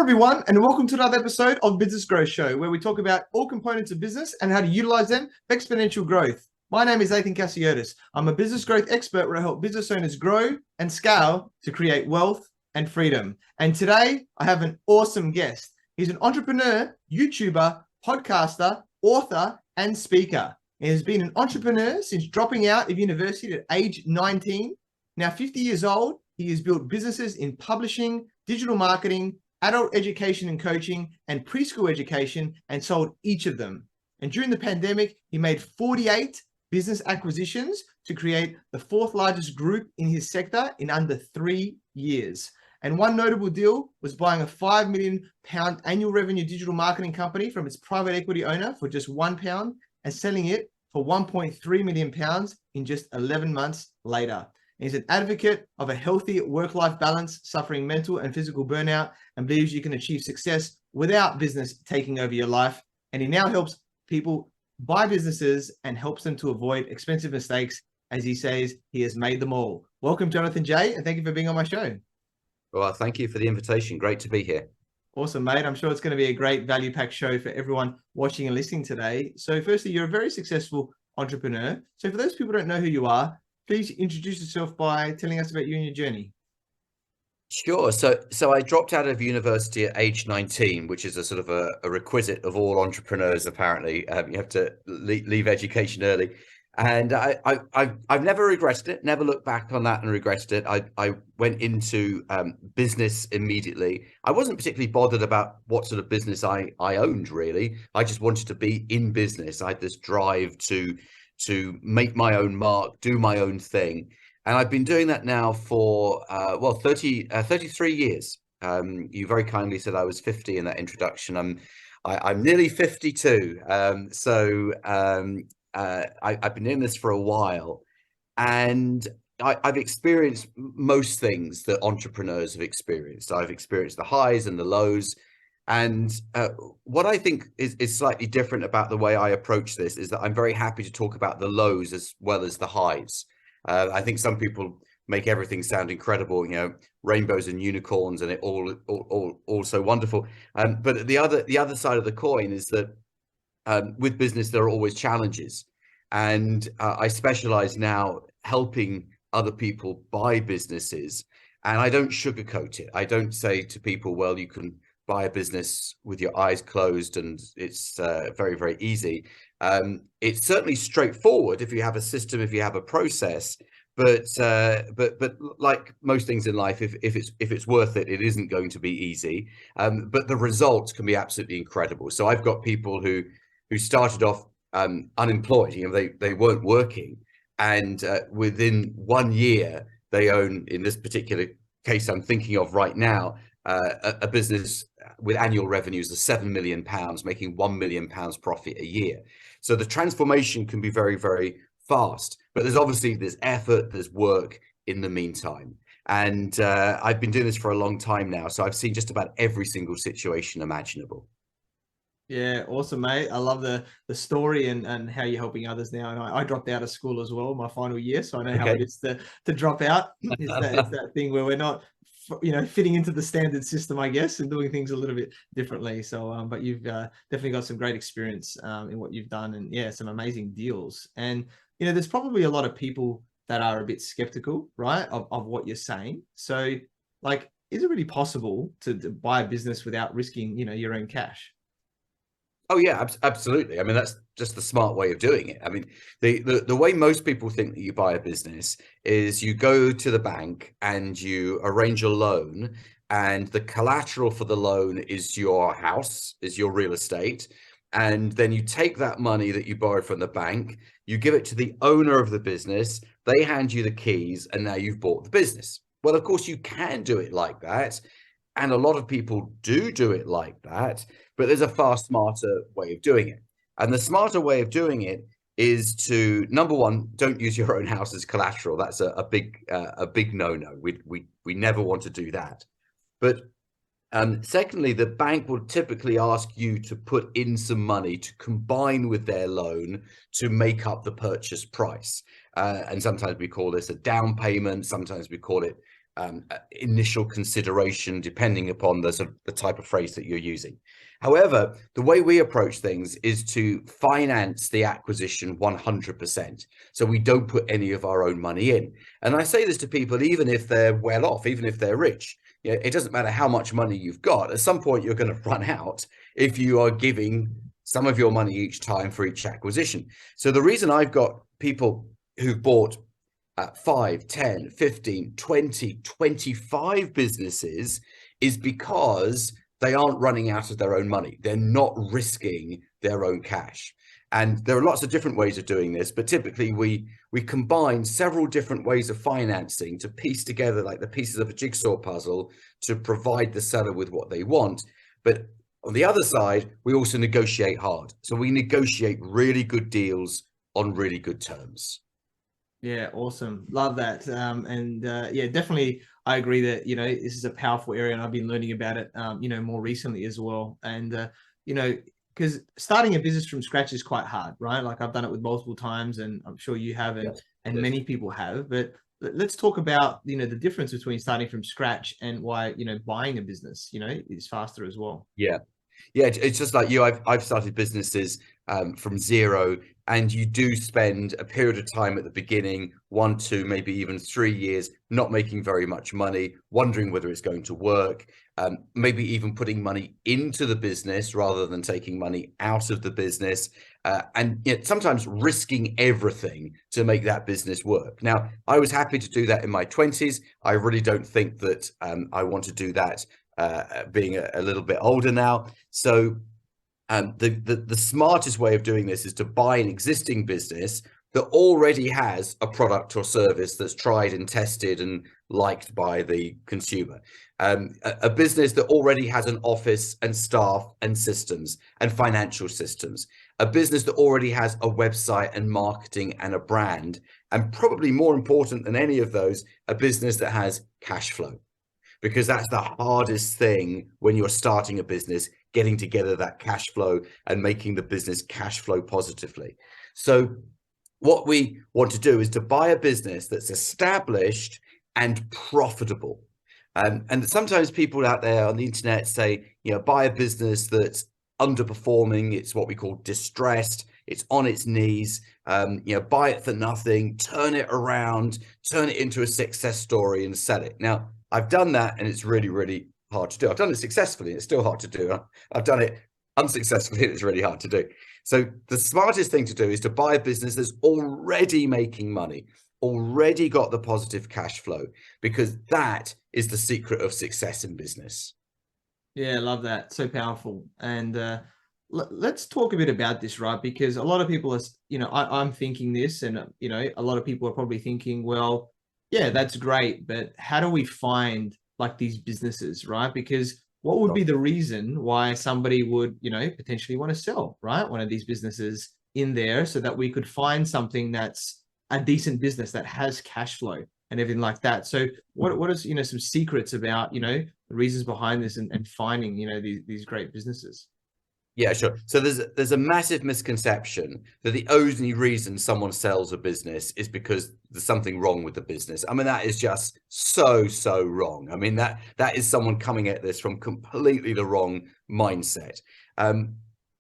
everyone, and welcome to another episode of Business Growth Show, where we talk about all components of business and how to utilize them for exponential growth. My name is Athin Cassiotis. I'm a business growth expert where I help business owners grow and scale to create wealth and freedom. And today, I have an awesome guest. He's an entrepreneur, YouTuber, podcaster, author, and speaker. He has been an entrepreneur since dropping out of university at age 19. Now 50 years old, he has built businesses in publishing, digital marketing, adult education and coaching, and preschool education, and sold each of them. And during the pandemic, he made 48 business acquisitions to create the fourth largest group in his sector in under 3 years. And one notable deal was buying a £5 million annual revenue digital marketing company from its private equity owner for just £1 and selling it for £1.3 million in just 11 months later. He's an advocate of a healthy work-life balance, suffering mental and physical burnout, and believes you can achieve success without business taking over your life. And he now helps people buy businesses and helps them to avoid expensive mistakes. As he says, he has made them all. Welcome, Jonathan J, and thank you for being on my show. Well, thank you for the invitation. Great to be here. Awesome, mate. I'm sure it's going to be a great value-packed show for everyone watching and listening today. So firstly, you're a very successful entrepreneur. So for those people who don't know who you are, please introduce yourself by telling us about you and your journey. Sure. So I dropped out of university at age 19, which is a sort of a requisite of all entrepreneurs, apparently. You have to leave education early. And I've never regretted it, never looked back on that and regretted it. I went into business immediately. I wasn't particularly bothered about what sort of business I owned, really. I just wanted to be in business. I had this drive to make my own mark, do my own thing. And I've been doing that now for, 33 years. You very kindly said I was 50 in that introduction. I'm nearly 52. I've been in this for a while, and I've experienced most things that entrepreneurs have experienced. I've experienced the highs and the lows. And what I think is slightly different about the way I approach this is that I'm very happy to talk about the lows as well as the highs. I think some people make everything sound incredible, rainbows and unicorns, and it all so wonderful. But the other side of the coin is that with business there are always challenges, and I specialize now helping other people buy businesses, and I don't sugarcoat it. I don't say to people, well, you can buy a business with your eyes closed and it's very, very easy. It's certainly straightforward if you have a system, if you have a process, but like most things in life, if it's worth it, it isn't going to be easy. But the results can be absolutely incredible. So I've got people who started off unemployed, they weren't working, and within 1 year they own, in this particular case I'm thinking of right now, a business with annual revenues of £7 million, making £1 million profit a year. So the transformation can be very, very fast, but there's effort, there's work in the meantime. And I've been doing this for a long time now, so I've seen just about every single situation imaginable. Yeah, awesome, mate. I love the story and how you're helping others now. And I dropped out of school as well, my final year, so I know how it is to drop out. It's that thing where we're not fitting into the standard system, I guess, and doing things a little bit differently. So but you've definitely got some great experience in what you've done, and yeah, some amazing deals. And there's probably a lot of people that are a bit skeptical, right, of what you're saying. So like, is it really possible to buy a business without risking your own cash? Oh yeah, absolutely. I mean, that's just the smart way of doing it. I mean, the way most people think that you buy a business is you go to the bank and you arrange a loan, and the collateral for the loan is your house, is your real estate. And then you take that money that you borrowed from the bank, you give it to the owner of the business, they hand you the keys, and now you've bought the business. Well, of course, you can do it like that. And a lot of people do it like that, but there's a far smarter way of doing it. And the smarter way of doing it is to, number one, don't use your own house as collateral. That's a big no-no. We never want to do that. But secondly, the bank will typically ask you to put in some money to combine with their loan to make up the purchase price. And sometimes we call this a down payment. Sometimes we call it initial consideration, depending upon the sort of the type of phrase that you're using. However, the way we approach things is to finance the acquisition 100%. So we don't put any of our own money in. And I say this to people, even if they're well off, even if they're rich, you know, it doesn't matter how much money you've got. At some point, you're going to run out if you are giving some of your money each time for each acquisition. So the reason I've got people who've bought 5, 10, 15, 20, 25 businesses is because they aren't running out of their own money. They're not risking their own cash. And there are lots of different ways of doing this, but typically we combine several different ways of financing to piece together like the pieces of a jigsaw puzzle to provide the seller with what they want. But on the other side, we also negotiate hard. So we negotiate really good deals on really good terms. Yeah, awesome. Love that. Yeah, definitely. I agree that, you know, this is a powerful area and I've been learning about it, you know, more recently as well. And, you know, because starting a business from scratch is quite hard, right? Like I've done it with multiple times and I'm sure you have, and many people have, but let's talk about, you know, the difference between starting from scratch and why, you know, buying a business, you know, is faster as well. Yeah. Yeah, it's just like you. I've started businesses from zero, and you do spend a period of time at the beginning, 1, 2, maybe even 3 years, not making very much money, wondering whether it's going to work, maybe even putting money into the business rather than taking money out of the business, and yet sometimes risking everything to make that business work. Now, I was happy to do that in my 20s. I really don't think that I want to do that being a little bit older now. So the smartest way of doing this is to buy an existing business that already has a product or service that's tried and tested and liked by the consumer. A business that already has an office and staff and systems and financial systems. A business that already has a website and marketing and a brand. And probably more important than any of those, a business that has cash flow. Because that's the hardest thing when you're starting a business, getting together that cash flow and making the business cash flow positively. So what we want to do is to buy a business that's established and profitable. And sometimes people out there on the internet say, you know, buy a business that's underperforming. It's what we call distressed. It's on its knees. You know, buy it for nothing, turn it around, turn it into a success story and sell it. Now, I've done that and it's really, really hard to do. I've done it successfully and it's still hard to do. I've done it unsuccessfully and it's really hard to do. So the smartest thing to do is to buy a business that's already making money, already got the positive cash flow, because that is the secret of success in business. Yeah, I love that. So powerful. And let's talk a bit about this, right? Because a lot of people are, you know, I'm thinking this, and, you know, a lot of people are probably thinking, well, yeah, that's great, but how do we find like these businesses, right? Because what would be the reason why somebody would, you know, potentially want to sell, right, one of these businesses in there, so that we could find something that's a decent business that has cash flow and everything like that. So what is, you know, some secrets about, you know, the reasons behind this and finding, you know, these great businesses? Yeah, sure. So there's a massive misconception that the only reason someone sells a business is because there's something wrong with the business. I mean, that is just so wrong. I mean, that is someone coming at this from completely the wrong mindset.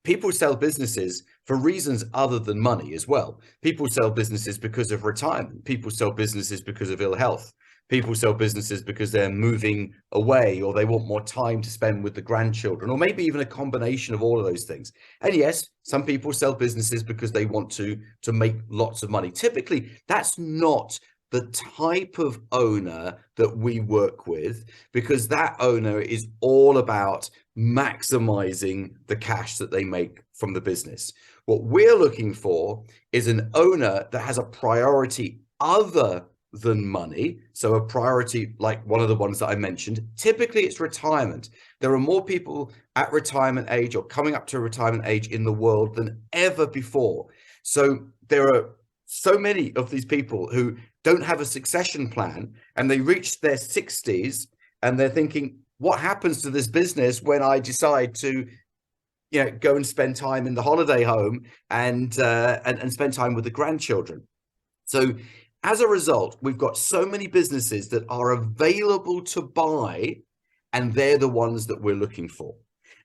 People sell businesses for reasons other than money as well. People sell businesses because of retirement. People sell businesses because of ill health. People sell businesses because they're moving away, or they want more time to spend with the grandchildren, or maybe even a combination of all of those things. And yes, some people sell businesses because they want to make lots of money. Typically, that's not the type of owner that we work with, because that owner is all about maximizing the cash that they make from the business. What we're looking for is an owner that has a priority other than money. So a priority like one of the ones that I mentioned. Typically it's retirement. There are more people at retirement age or coming up to retirement age in the world than ever before. So there are so many of these people who don't have a succession plan, and they reach their 60s and they're thinking, what happens to this business when I decide to, you know, go and spend time in the holiday home and spend time with the grandchildren? So As a result, we've got so many businesses that are available to buy, and they're the ones that we're looking for.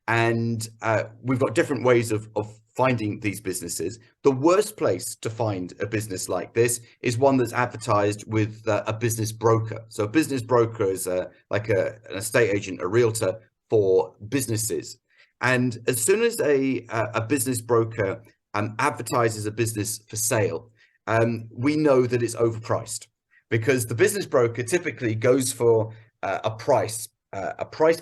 And we've got different ways of finding these businesses. The worst place to find a business like this is one that's advertised with a business broker. So a business broker is like an estate agent, a realtor for businesses. And as soon as a business broker advertises a business for sale, we know that it's overpriced, because the business broker typically goes for a price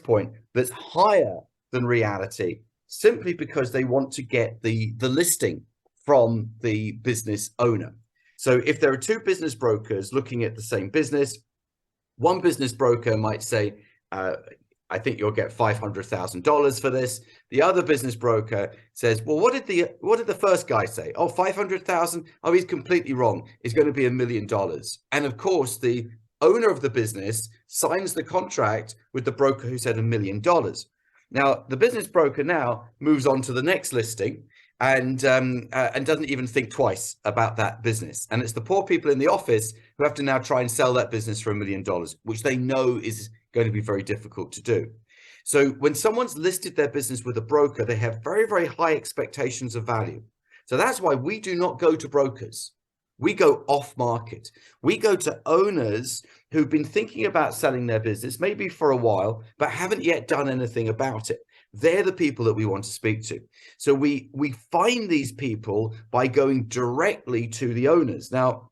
point that's higher than reality, simply because they want to get the listing from the business owner. So if there are two business brokers looking at the same business, one business broker might say, I think you'll get $500,000 for this. The other business broker says, well, what did the first guy say? Oh, 500,000. Oh, he's completely wrong. It's going to be $1 million. And of course, the owner of the business signs the contract with the broker who said $1 million. Now, the business broker now moves on to the next listing and doesn't even think twice about that business. And it's the poor people in the office who have to now try and sell that business for $1 million, which they know is going to be very difficult to do. So when someone's listed their business with a broker, they have very, very high expectations of value. So that's why we do not go to brokers. We go off market. We go to owners who've been thinking about selling their business, maybe for a while, but haven't yet done anything about it. They're the people that we want to speak to. So we find these people by going directly to the owners. Now,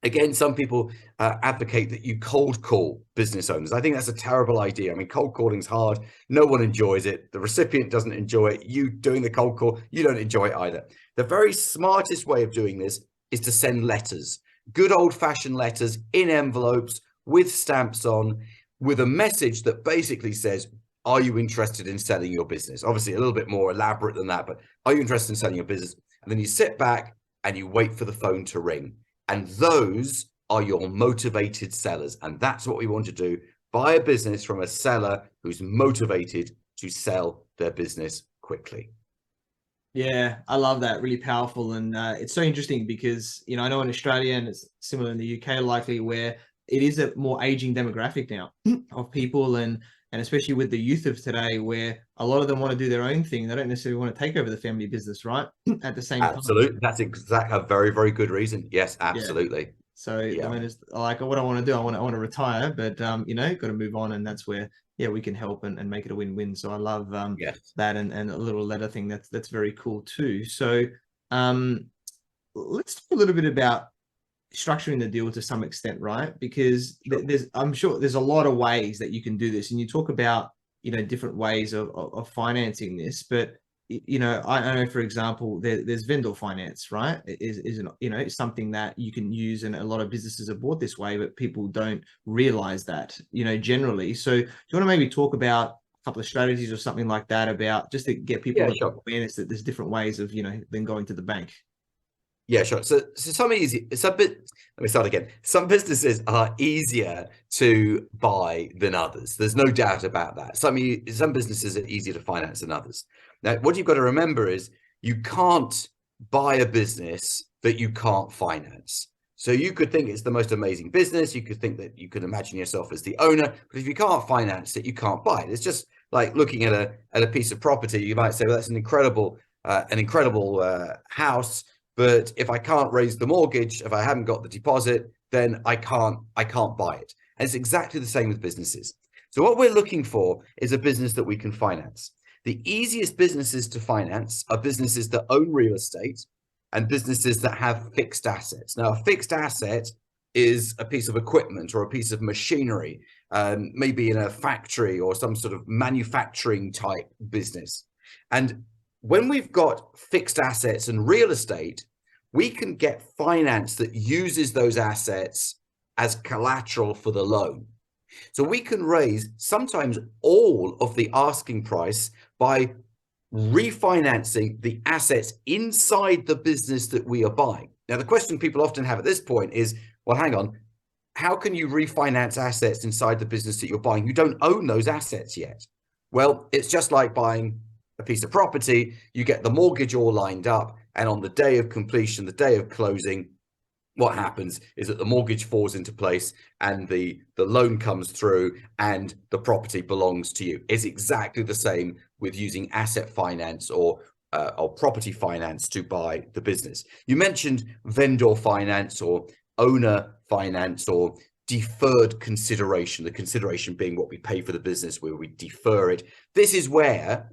again, some people advocate that you cold call business owners. I think that's a terrible idea. I mean, cold calling is hard. No one enjoys it. The recipient doesn't enjoy it. You doing the cold call, you don't enjoy it either. The very smartest way of doing this is to send letters, good old-fashioned letters in envelopes with stamps on, with a message that basically says, are you interested in selling your business? Obviously, a little bit more elaborate than that, but are you interested in selling your business? And then you sit back and you wait for the phone to ring. And those are your motivated sellers. And that's what we want to do. Buy a business from a seller who's motivated to sell their business quickly. Yeah, I love that. Really powerful. And it's so interesting because, you know, I know in Australia, and it's similar in the UK, likely, where it is a more aging demographic now of people, and especially with the youth of today, where a lot of them want to do their own thing. They don't necessarily want to take over the family business, right? At the same time. Absolutely. That's exactly a very, very good reason. Yes, absolutely. Yeah. So the owners are like, what I want to do, I want to retire, but you know, got to move on. And that's where, yeah, we can help and make it a win-win. So I love that, and a little letter thing. That's very cool too. So let's talk a little bit about structuring the deal to some extent, right? Because I'm sure there's a lot of ways that you can do this, and you talk about, you know, different ways of financing this. But you know, I know, for example, there's vendor finance, right? It's something that you can use, and a lot of businesses are bought this way, but people don't realize that, you know, generally. So do you want to maybe talk about a couple of strategies or something like that, about just to get people awareness that there's different ways of, you know, than going to the bank? Yeah, sure. So let me start again. Some businesses are easier to buy than others. There's no doubt about that. Some businesses are easier to finance than others. Now, what you've got to remember is you can't buy a business that you can't finance. So you could think it's the most amazing business. You could think that you could imagine yourself as the owner, but if you can't finance it, you can't buy it. It's just like looking at a piece of property. You might say, well, that's an incredible house. But if I can't raise the mortgage, if I haven't got the deposit, then I can't buy it. And it's exactly the same with businesses. So what we're looking for is a business that we can finance. The easiest businesses to finance are businesses that own real estate and businesses that have fixed assets. Now, a fixed asset is a piece of equipment or a piece of machinery, maybe in a factory or some sort of manufacturing type business. And when we've got fixed assets and real estate, we can get finance that uses those assets as collateral for the loan. So we can raise sometimes all of the asking price by refinancing the assets inside the business that we are buying. Now, the question people often have at this point is, well, hang on, how can you refinance assets inside the business that you're buying? You don't own those assets yet. Well, it's just like buying a piece of property. You get the mortgage all lined up, and on the day of completion, the day of closing, what happens is that the mortgage falls into place and the loan comes through and the property belongs to you. It's exactly the same with using asset finance or property finance to buy the business. You mentioned vendor finance or owner finance or deferred consideration, the consideration being what we pay for the business, where we defer it. This is where,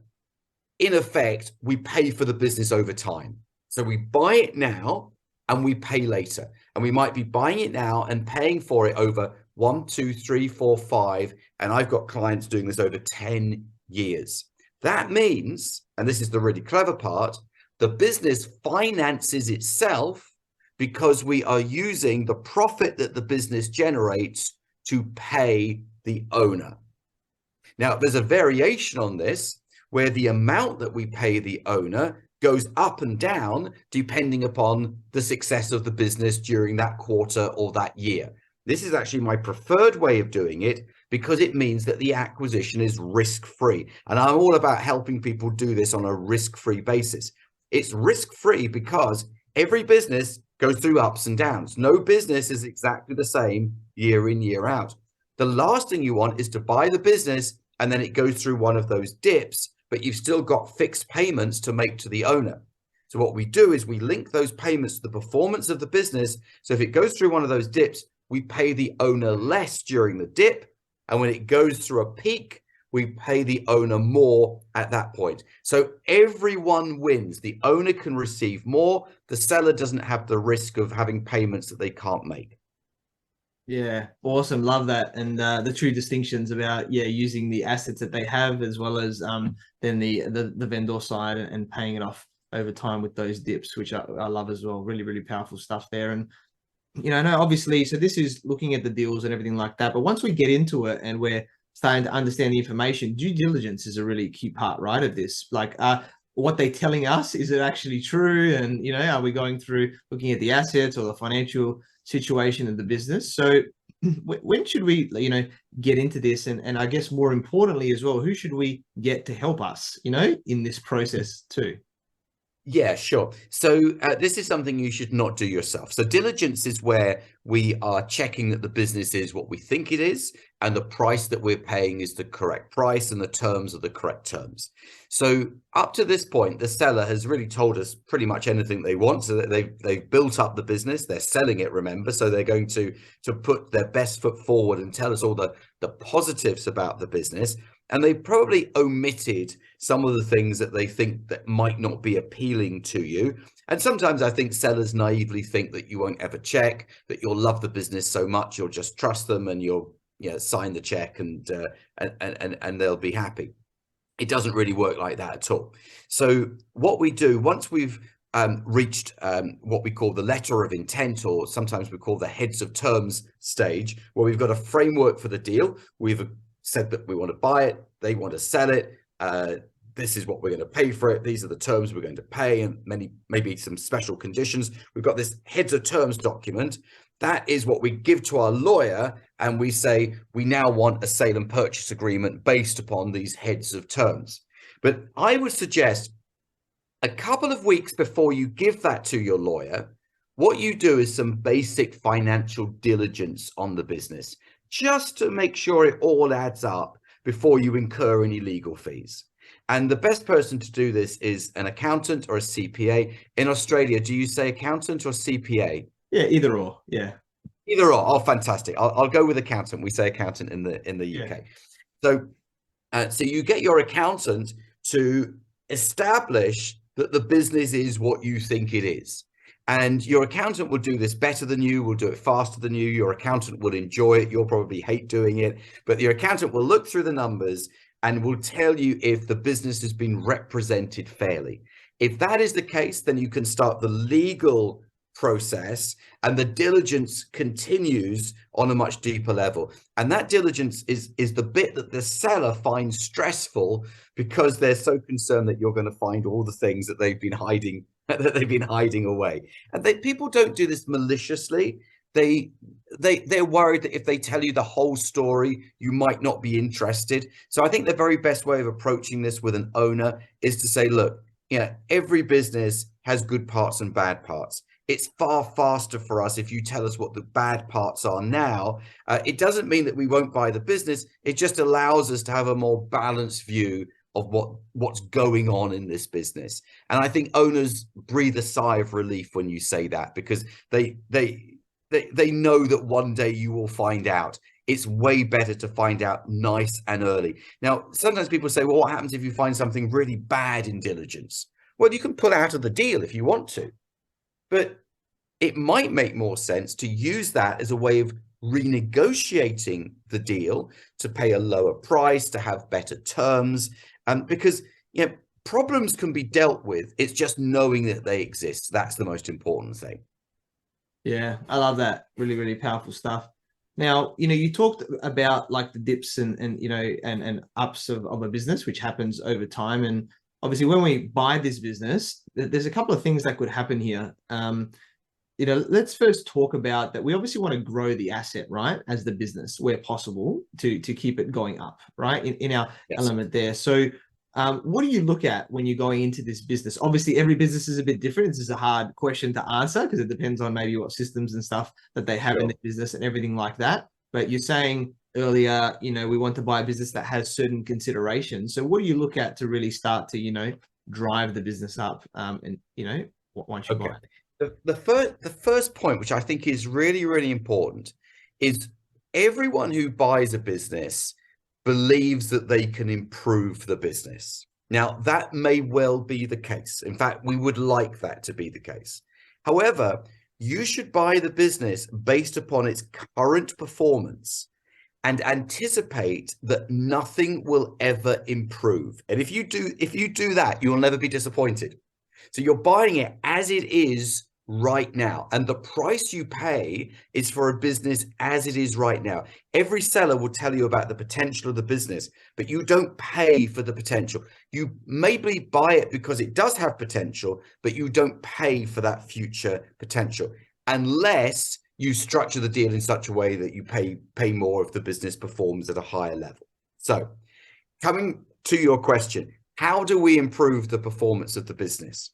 in effect, we pay for the business over time. So we buy it now and we pay later. And we might be buying it now and paying for it over 1, 2, 3, 4, 5. And I've got clients doing this over 10 years. That means, and this is the really clever part, the business finances itself because we are using the profit that the business generates to pay the owner. Now, there's a variation on this where the amount that we pay the owner goes up and down depending upon the success of the business during that quarter or that year. This is actually my preferred way of doing it because it means that the acquisition is risk-free. And I'm all about helping people do this on a risk-free basis. It's risk-free because every business goes through ups and downs. No business is exactly the same year in, year out. The last thing you want is to buy the business and then it goes through one of those dips, but you've still got fixed payments to make to the owner. So what we do is we link those payments to the performance of the business. So if it goes through one of those dips, we pay the owner less during the dip. And when it goes through a peak, we pay the owner more at that point. So everyone wins. The owner can receive more. The seller doesn't have the risk of having payments that they can't make. Yeah, awesome. Love that. And the true distinctions about, using the assets that they have as well as then the vendor side and paying it off over time with those dips, which I love as well. Really, really powerful stuff there. And, no, obviously, so this is looking at the deals and everything like that. But once we get into it and we're starting to understand the information, due diligence is a really key part, right, of this. Like, what they're telling us, is it actually true? And, are we going through looking at the assets or the financial situation of the business? So when should we, get into this? And I guess more importantly as well, who should we get to help us, in this process too? Yeah, sure. So this is something you should not do yourself. So diligence is where we are checking that the business is what we think it is, and the price that we're paying is the correct price and the terms are the correct terms. So up to this point, the seller has really told us pretty much anything they want. So that they've built up the business, they're selling it, remember, so they're going to put their best foot forward and tell us all the positives about the business. And they probably omitted some of the things that they think that might not be appealing to you. And sometimes I think sellers naively think that you won't ever check, that you'll love the business so much, you'll just trust them and you'll sign the check and they'll be happy. It doesn't really work like that at all. So what we do once we've reached what we call the letter of intent, or sometimes we call the heads of terms stage, where we've got a framework for the deal. We've said that we want to buy it, they want to sell it, this is what we're going to pay for it, these are the terms we're going to pay, and maybe some special conditions. We've got this heads of terms document. That is what we give to our lawyer, and we say we now want a sale and purchase agreement based upon these heads of terms. But I would suggest a couple of weeks before you give that to your lawyer, what you do is some basic financial diligence on the business, just to make sure it all adds up before you incur any legal fees. And the best person to do this is an accountant or a CPA. In Australia, do you say accountant or CPA? Yeah, either or. Yeah, either or. Oh, fantastic. I'll go with accountant. We say accountant in the UK. So you get your accountant to establish that the business is what you think it is. And your accountant will do this better than you, will do it faster than you. Your accountant will enjoy it. You'll probably hate doing it, but your accountant will look through the numbers and will tell you if the business has been represented fairly. If that is the case, then you can start the legal process, and the diligence continues on a much deeper level. And that diligence is the bit that the seller finds stressful, because they're so concerned that you're going to find all the things that they've been hiding away. And people don't do this maliciously. They're worried that if they tell you the whole story, you might not be interested. So I think the very best way of approaching this with an owner is to say, look, every business has good parts and bad parts. it's far faster for us if you tell us what the bad parts are now. It doesn't mean that we won't buy the business. It just allows us to have a more balanced view of what's going on in this business. And I think owners breathe a sigh of relief when you say that, because they know that one day you will find out. It's way better to find out nice and early. Now, sometimes people say, well, what happens if you find something really bad in diligence? Well, you can pull out of the deal if you want to, but it might make more sense to use that as a way of renegotiating the deal, to pay a lower price, to have better terms, because problems can be dealt with. It's just knowing that they exist. That's the most important thing. Yeah, I love that. Really, really powerful stuff. Now, you talked about like the dips and ups of a business, which happens over time. And obviously when we buy this business, there's a couple of things that could happen here. Let's first talk about that. We obviously want to grow the asset, right, as the business where possible to keep it going up, right, in our element there. So what do you look at when you're going into this business? Obviously, every business is a bit different. This is a hard question to answer because it depends on maybe what systems and stuff that they have in the business and everything like that. But you're saying earlier, we want to buy a business that has certain considerations. So what do you look at to really start to, drive the business up once you buy it? The first point, which I think is really, really important, is everyone who buys a business believes that they can improve the business. Now, that may well be the case. In fact, we would like that to be the case. However, you should buy the business based upon its current performance and anticipate that nothing will ever improve. And if you do that, you will never be disappointed. So you're buying it as it is right now, and the price you pay is for a business as it is right now. Every seller will tell you about the potential of the business, but you don't pay for the potential. You maybe buy it because it does have potential, but you don't pay for that future potential unless you structure the deal in such a way that you pay more if the business performs at a higher level. So coming to your question, how do we improve the performance of the business?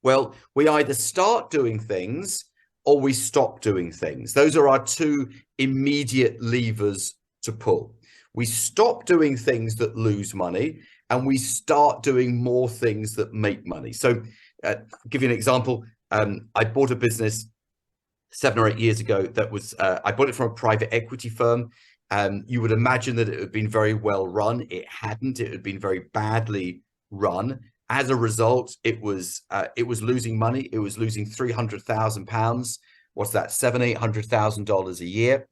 Well, we either start doing things or we stop doing things. Those are our two immediate levers to pull. We stop doing things that lose money and we start doing more things that make money. So I'll give you an example. I bought a business 7 or 8 years ago that was, I bought it from a private equity firm. You would imagine that it had been very well run. It hadn't. It had been very badly run. As a result, it was losing money. It was losing £300,000. What's that? $700,000-800,000 a year,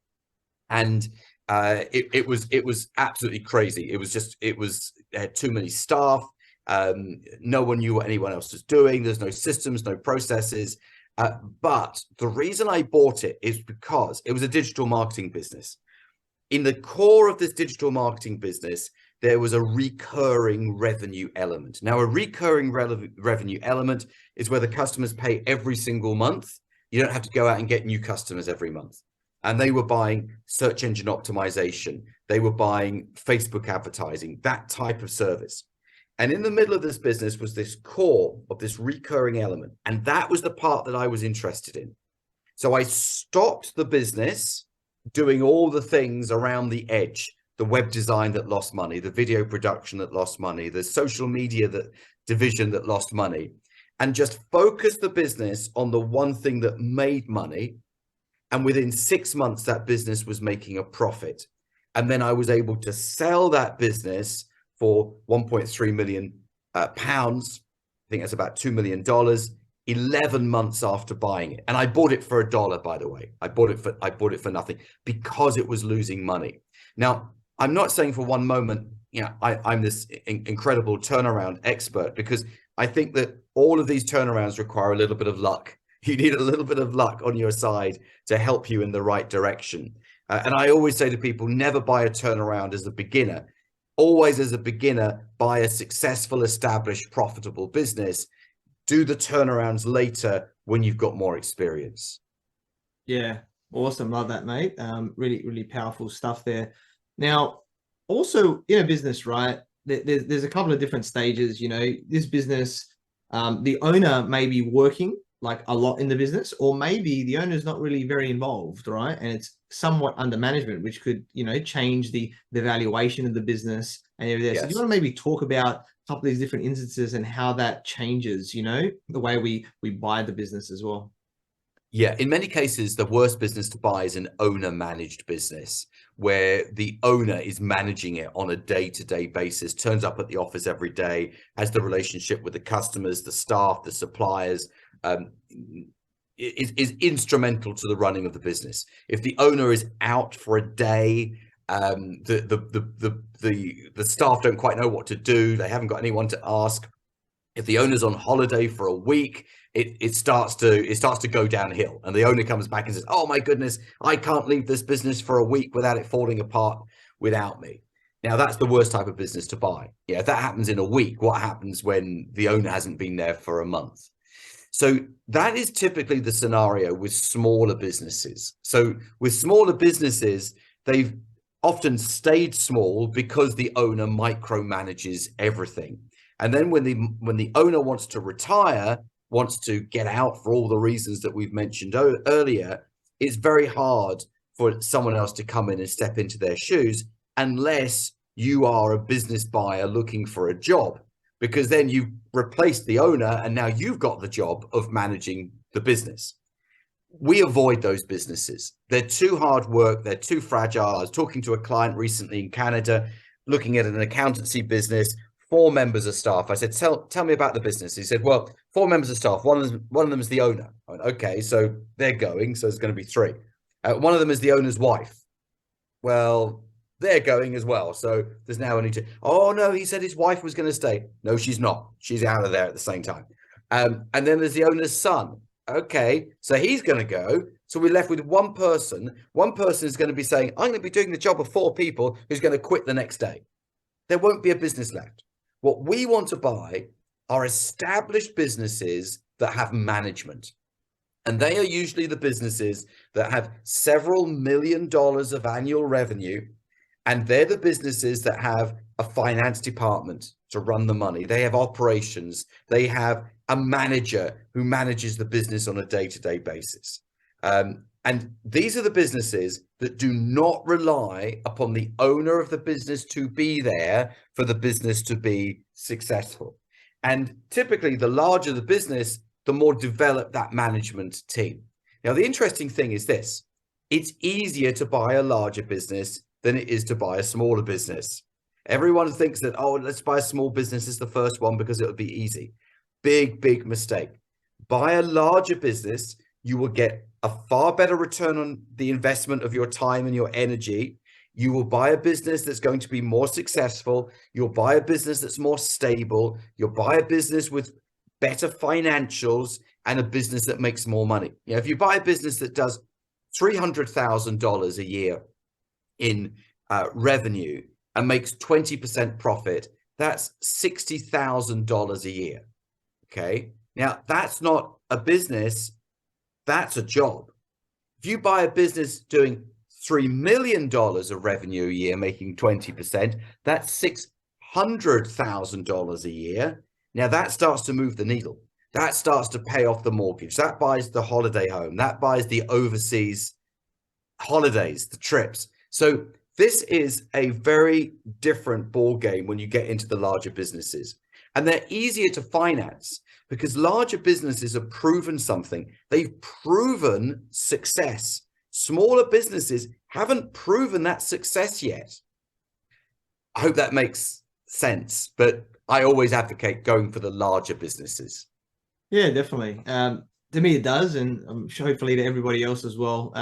and it was absolutely crazy. It had too many staff. No one knew what anyone else was doing. There's no systems, no processes. But the reason I bought it is because it was a digital marketing business. In the core of this digital marketing business, there was a recurring revenue element. Now, a recurring revenue element is where the customers pay every single month. You don't have to go out and get new customers every month. And they were buying search engine optimization. They were buying Facebook advertising, that type of service. And in the middle of this business was this core of this recurring element. And that was the part that I was interested in. So I stopped the business doing all the things around the edge. The web design that lost money, the video production that lost money, the social media division that lost money, and just focus the business on the one thing that made money. And within 6 months, that business was making a profit. And then I was able to sell that business for 1.3 million pounds. I think that's about $2 million, 11 months after buying it. And I bought it for $1, by the way. I bought it for nothing because it was losing money. Now, I'm not saying for one moment, I'm this incredible turnaround expert, because I think that all of these turnarounds require a little bit of luck. You need a little bit of luck on your side to help you in the right direction. And I always say to people, never buy a turnaround as a beginner. Always as a beginner, buy a successful, established, profitable business. Do the turnarounds later when you've got more experience. Yeah, awesome. Love that, mate. Really, really powerful stuff there. Now, also in a business, right, there's a couple of different stages. This business, the owner may be working like a lot in the business, or maybe the owner's not really very involved, right? And it's somewhat under management, which could, change the valuation of the business and everything. So do you want to maybe talk about a couple of these different instances and how that changes, the way we buy the business as well? Yeah, in many cases, the worst business to buy is an owner-managed business where the owner is managing it on a day-to-day basis, turns up at the office every day, has the relationship with the customers, the staff, the suppliers, is instrumental to the running of the business. If the owner is out for a day, the staff don't quite know what to do, they haven't got anyone to ask. If the owner's on holiday for a week, it starts to go downhill, and the owner comes back and says, "Oh my goodness, I can't leave this business for a week without it falling apart without me." Now that's the worst type of business to buy. Yeah, if that happens in a week, what happens when the owner hasn't been there for a month? So that is typically the scenario with smaller businesses. So with smaller businesses, they've often stayed small because the owner micromanages everything. And then when the owner wants to retire, wants to get out for all the reasons that we've mentioned earlier, it's very hard for someone else to come in and step into their shoes unless you are a business buyer looking for a job, because then you've replaced the owner and now you've got the job of managing the business. We avoid those businesses. They're too hard work. They're too fragile. I was talking to a client recently in Canada, looking at an accountancy business, 4 members of staff. I said, tell me about the business. He said, well, 4 members of staff. One of them is the owner. I went, okay, so they're going. So it's going to be 3. One of them is the owner's wife. Well, they're going as well. So there's now only 2. Oh, no, he said his wife was going to stay. No, she's not. She's out of there at the same time. And then there's the owner's son. Okay, so he's going to go. So we're left with one person. One person is going to be saying, I'm going to be doing the job of 4 people, who's going to quit the next day. There won't be a business left. What we want to buy are established businesses that have management. And they are usually the businesses that have several $1 million of annual revenue. And they're the businesses that have a finance department to run the money. They have operations. They have a manager who manages the business on a day-to-day basis. And these are the businesses that do not rely upon the owner of the business to be there for the business to be successful. And typically, the larger the business, the more developed that management team. Now, the interesting thing is this: it's easier to buy a larger business than it is to buy a smaller business. Everyone thinks that, oh, let's buy a small business as the first one because it'll be easy. Big mistake. Buy a larger business, you will get a far better return on the investment of your time and your energy. You will buy a business that's going to be more successful. You'll buy a business that's more stable. You'll buy a business with better financials and a business that makes more money. You know, if you buy a business that does $300,000 a year in revenue and makes 20% profit, that's $60,000 a year. Okay. Now that's not a business. That's a job. If you buy a business doing $3 million of revenue a year, making 20%, that's $600,000 a year. Now that starts to move the needle. That starts to pay off the mortgage. That buys the holiday home. That buys the overseas holidays, the trips. So this is a very different ball game when you get into the larger businesses, and they're easier to finance because larger businesses have proven something. They've proven success. Smaller businesses haven't proven that success yet. I hope that makes sense, but I always advocate going for the larger businesses. Yeah, definitely. To me, it does, and I'm sure hopefully to everybody else as well.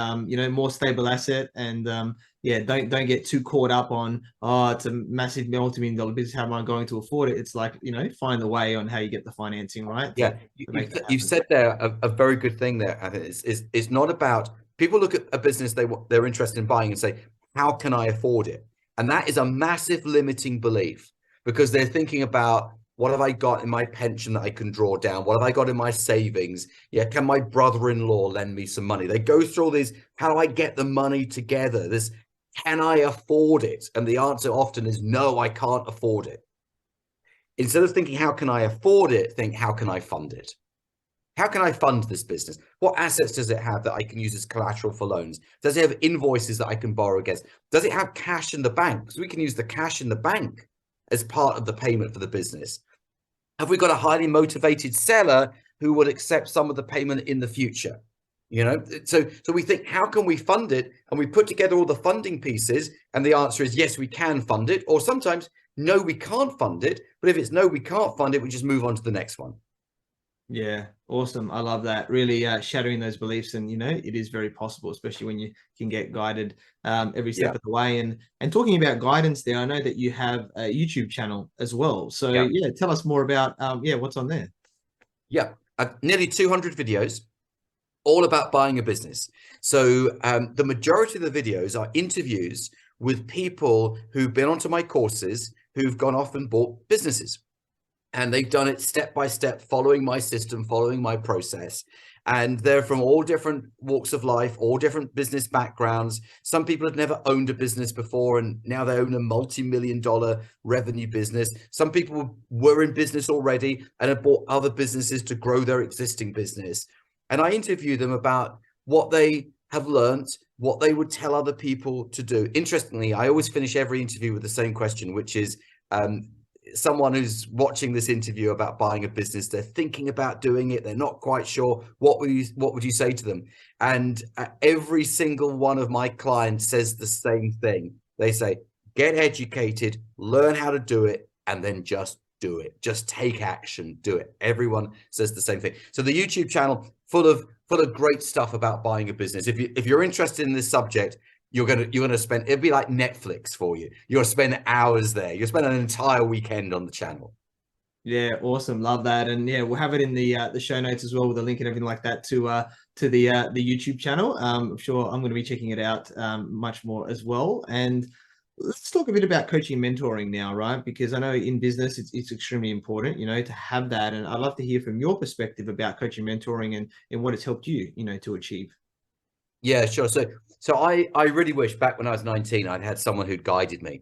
More stable asset, and don't get too caught up on, it's a massive multi-million dollar business. How am I going to afford it? It's like, find the way on how you get the financing right. Yeah, you've said there a very good thing there. I think it's not about, people look at a business they're interested in buying and say, how can I afford it? And that is a massive limiting belief, because they're thinking about, what have I got in my pension that I can draw down? What have I got in my savings? Yeah, can my brother-in-law lend me some money? They go through all these, how do I get the money together? This, can I afford it? And the answer often is, no, I can't afford it. Instead of thinking, how can I afford it? Think, how can I fund it? How can I fund this business? What assets does it have that I can use as collateral for loans? Does it have invoices that I can borrow against? Does it have cash in the bank? Because we can use the cash in the bank as part of the payment for the business. Have we got a highly motivated seller who will accept some of the payment in the future? You know, so we think, how can we fund it? And we put together all the funding pieces, and the answer is yes, we can fund it. Or sometimes, no, we can't fund it. But if it's no, we can't fund it, we just move on to the next one. Yeah, awesome. I love that. Really shattering those beliefs, and it is very possible, especially when you can get guided every step of the way. And talking about guidance, there, I know that you have a YouTube channel as well. So yeah, tell us more about what's on there. Yeah, nearly 200 videos, all about buying a business. So the majority of the videos are interviews with people who've been onto my courses, who've gone off and bought businesses. And they've done it step by step, following my system, following my process. And they're from all different walks of life, all different business backgrounds. Some people had never owned a business before, and now they own a multi-million-dollar revenue business. Some people were in business already and have bought other businesses to grow their existing business. And I interview them about what they have learned, what they would tell other people to do. Interestingly, I always finish every interview with the same question, which is, someone who's watching this interview about buying a business, they're thinking about doing it, they're not quite sure, what would you say to them? And every single one of my clients says the same thing. They say, get educated, learn how to do it, and then just do it. Just take action, do it. Everyone says the same thing. So the YouTube channel full of great stuff about buying a business. If you're interested in this subject, you're gonna spend, it'll be like Netflix for you. You'll spend hours there. You'll spend an entire weekend on the channel. Yeah, awesome. Love that. And yeah, we'll have it in the show notes as well, with a link and everything like that to the YouTube channel. I'm sure I'm going to be checking it out much more as well. And let's talk a bit about coaching and mentoring now, right? Because I know in business it's extremely important, to have that. And I'd love to hear from your perspective about coaching and mentoring and what it's helped you, to achieve. Yeah, sure. So I really wish back when I was 19, I'd had someone who'd guided me,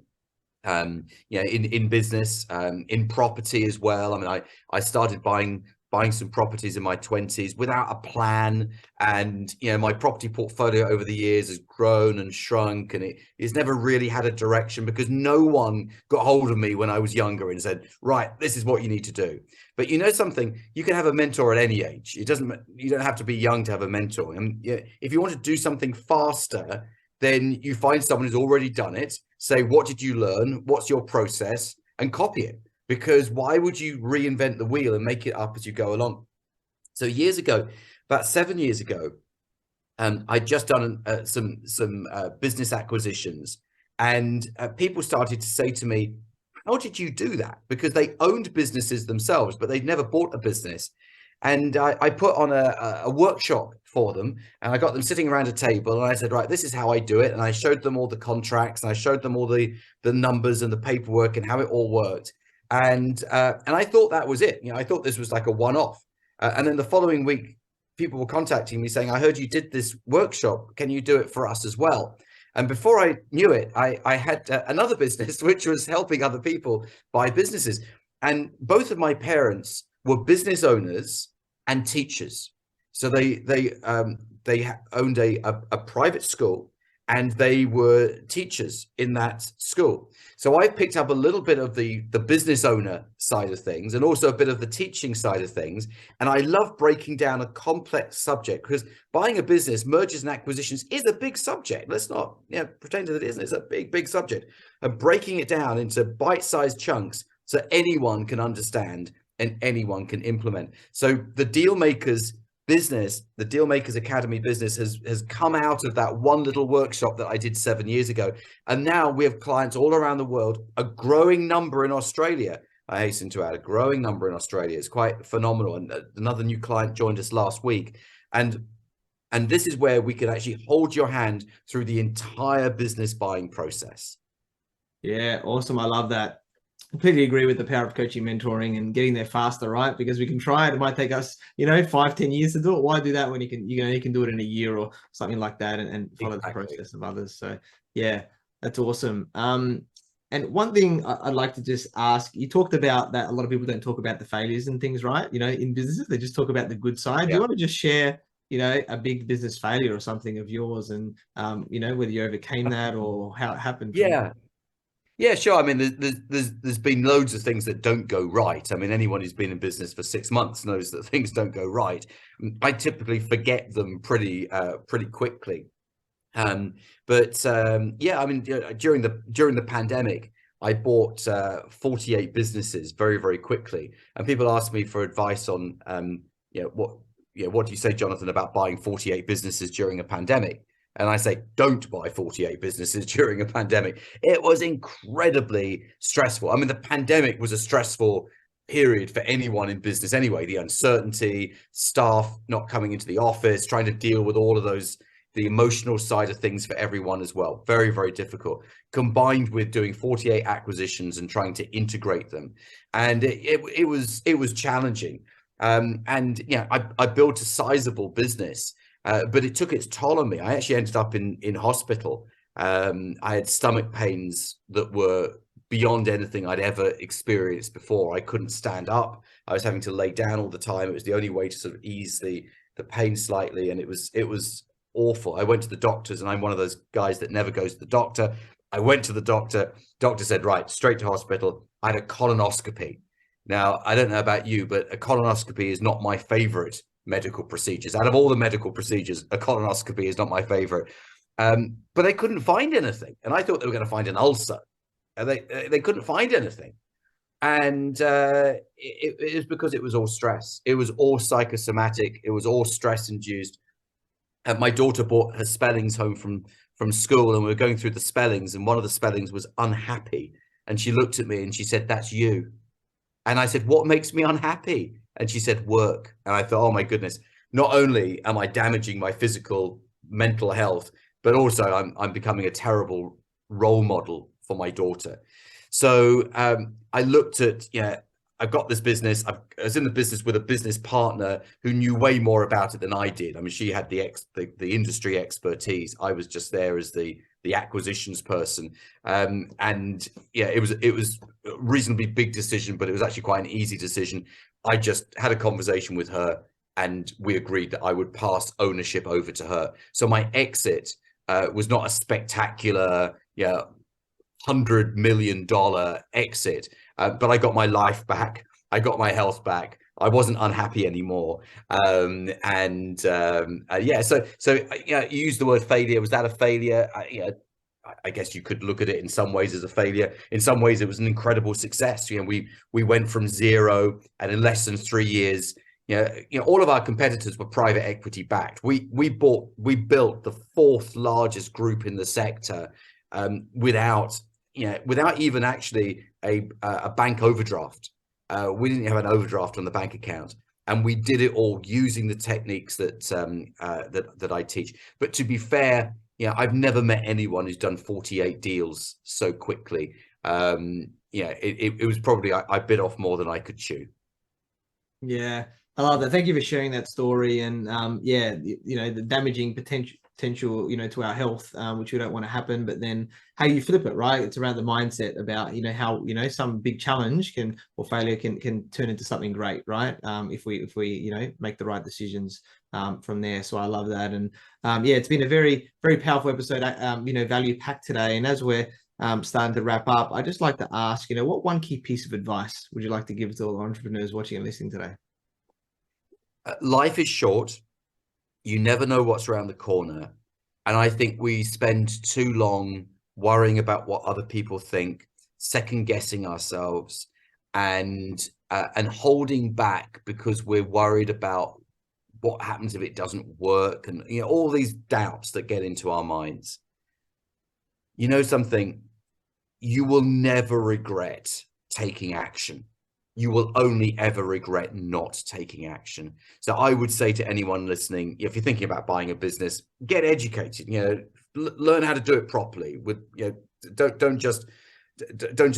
in business, in property as well. I mean, I started buying some properties in my 20s without a plan. And, my property portfolio over the years has grown and shrunk, and it's never really had a direction because no one got hold of me when I was younger and said, right, this is what you need to do. But something, you can have a mentor at any age. You don't have to be young to have a mentor. And if you want to do something faster, then you find someone who's already done it, say, what did you learn? What's your process? And copy it. Because why would you reinvent the wheel and make it up as you go along? So years ago, about 7 years ago, I'd just done some business acquisitions, and people started to say to me, how did you do that? Because they owned businesses themselves, but they'd never bought a business. And I put on a workshop for them, and I got them sitting around a table, and I said, right, this is how I do it. And I showed them all the contracts, and I showed them all the numbers and the paperwork and how it all worked. And I thought that was it. I thought this was like a one-off. And then the following week, people were contacting me saying, I heard you did this workshop. Can you do it for us as well? And before I knew it, I had another business, which was helping other people buy businesses. And both of my parents were business owners and teachers. So they owned a private school, and they were teachers in that school. So I picked up a little bit of the business owner side of things, and also a bit of the teaching side of things. And I love breaking down a complex subject, because buying a business, mergers and acquisitions, is a big subject. Let's not pretend that it isn't. It's a big subject. And breaking it down into bite-sized chunks so anyone can understand and anyone can implement. So the Deal Makers business, the Deal Makers Academy business, has come out of that one little workshop that I did 7 years ago. And now we have clients all around the world, a growing number in Australia. I hasten to add, a growing number in Australia. It's quite phenomenal. And another new client joined us last week. And this is where we can actually hold your hand through the entire business buying process. Yeah, awesome. I love that. Completely agree with the power of coaching, mentoring, and getting there faster, right? Because we can try it. It might take us, 5-10 years to do it. Why do that when you can do it in a year or something like that, and follow the process of others? So yeah, that's awesome. And one thing I'd like to just ask, you talked about that a lot of people don't talk about the failures and things, right? In businesses, they just talk about the good side. Do you Yeah. want to just share, a big business failure or something of yours and, whether you overcame that or how it happened for you? Yeah, sure. I mean, there's been loads of things that don't go right. I mean, anyone who's been in business for 6 months knows that things don't go right. I typically forget them pretty quickly. Yeah, I mean, during the pandemic, I bought 48 businesses very, very quickly, and people ask me for advice on what do you say, Jonathan, about buying 48 businesses during a pandemic? And I say, don't buy 48 businesses during a pandemic. It was incredibly stressful. I mean, the pandemic was a stressful period for anyone in business anyway. The uncertainty, staff not coming into the office, trying to deal with all of those, the emotional side of things for everyone as well. Very, very difficult, combined with doing 48 acquisitions and trying to integrate them. And it was challenging. I built a sizable business, but it took its toll on me. I actually ended up in hospital. I had stomach pains that were beyond anything I'd ever experienced before. I couldn't stand up. I was having to lay down all the time. It was the only way to sort of ease the pain slightly, and it was awful. I went to the doctors, and I'm one of those guys that never goes to the doctor. I went to the doctor. Doctor said, right, straight to hospital. I had a colonoscopy. Now, I don't know about you, but a colonoscopy is not my favorite medical procedures. Out of all the medical procedures, a colonoscopy is not my favorite. But they couldn't find anything. And I thought they were going to find an ulcer. And they couldn't find anything. And it was because it was all stress. It was all psychosomatic. It was all stress-induced. And my daughter brought her spellings home from school, and we were going through the spellings, and one of the spellings was unhappy. And she looked at me and she said, that's you. And I said, what makes me unhappy? And she said, work. And I thought, oh my goodness, not only am I damaging my physical, mental health, but also I'm becoming a terrible role model for my daughter. So I looked at, I've got this business. I was in the business with a business partner who knew way more about it than I did. I mean, she had the industry expertise. I was just there as the acquisitions person. It was a reasonably big decision, but it was actually quite an easy decision. I just had a conversation with her, and we agreed that I would pass ownership over to her. So my exit was not a spectacular, $100 million exit, but I got my life back. I got my health back. I wasn't unhappy anymore. You use the word failure. Was that a failure? I guess you could look at it in some ways as a failure. In some ways, it was an incredible success. We went from zero, and in less than 3 years, all of our competitors were private equity backed. We built the fourth largest group in the sector without even actually a bank overdraft. We didn't have an overdraft on the bank account, and we did it all using the techniques that I teach. But to be fair, I've never met anyone who's done 48 deals so quickly. It was probably I bit off more than I could chew. Yeah, I love that. Thank you for sharing that story. And the damaging potential, to our health, which we don't want to happen, but then how you flip it, right? It's around the mindset about, how, some big challenge or failure can turn into something great, right? If we make the right decisions from there. So I love that. And it's been a very, very powerful episode, value packed today. And as we're starting to wrap up, I'd just like to ask, what one key piece of advice would you like to give to all the entrepreneurs watching and listening today? Life is short. You never know what's around the corner. And I think we spend too long worrying about what other people think, second guessing ourselves, and holding back because we're worried about what happens if it doesn't work, and all these doubts that get into our minds. Something, you will never regret taking action. You will only ever regret not taking action. So I would say to anyone listening, if you're thinking about buying a business, get educated, learn how to do it properly. Don't just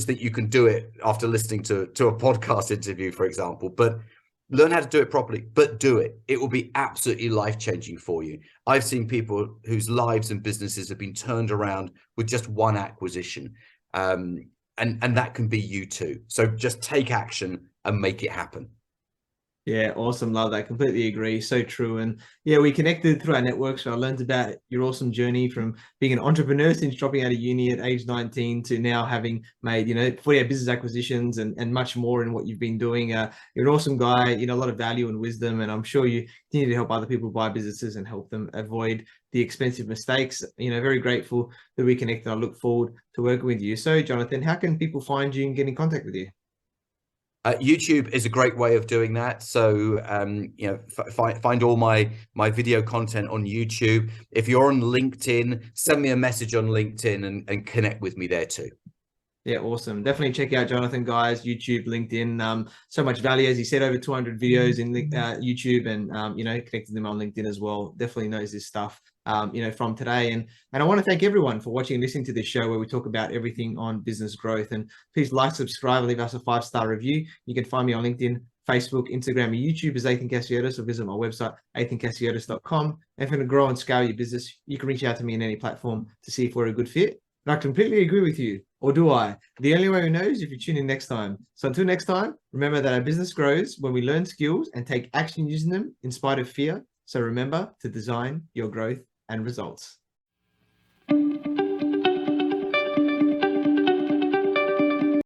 think you can do it after listening to a podcast interview, for example, but learn how to do it properly, but do it. It will be absolutely life-changing for you. I've seen people whose lives and businesses have been turned around with just one acquisition. and that can be you too. So just take action and make it happen. Yeah, awesome. Love that. Completely agree. So true. And yeah, we connected through our network. So I learned about your awesome journey from being an entrepreneur since dropping out of uni at age 19 to now having made, 48 business acquisitions and much more in what you've been doing. You're an awesome guy, a lot of value and wisdom. And I'm sure you continue to help other people buy businesses and help them avoid the expensive mistakes. Very grateful that we connected. I look forward to working with you. So, Jonathan, how can people find you and get in contact with you? YouTube is a great way of doing that. So, find all my video content on YouTube. If you're on LinkedIn, send me a message on LinkedIn and connect with me there too. Yeah, awesome. Definitely check out Jonathan, guys. YouTube, LinkedIn. So much value, as he said, over 200 videos in YouTube, and connected them on LinkedIn as well. Definitely knows this stuff. From today, and I want to thank everyone for watching and listening to this show where we talk about everything on business growth. And please like, subscribe, leave us a 5-star review. You can find me on LinkedIn, Facebook, Instagram, and YouTube as Athin Cassiotis, or visit my website, athincassiotis.com. And if you're going to grow and scale your business, you can reach out to me in any platform to see if we're a good fit. And I completely agree with you. Or do I? The only way we know is if you tune in next time. So until next time, remember that our business grows when we learn skills and take action using them in spite of fear. So remember to design your growth and results.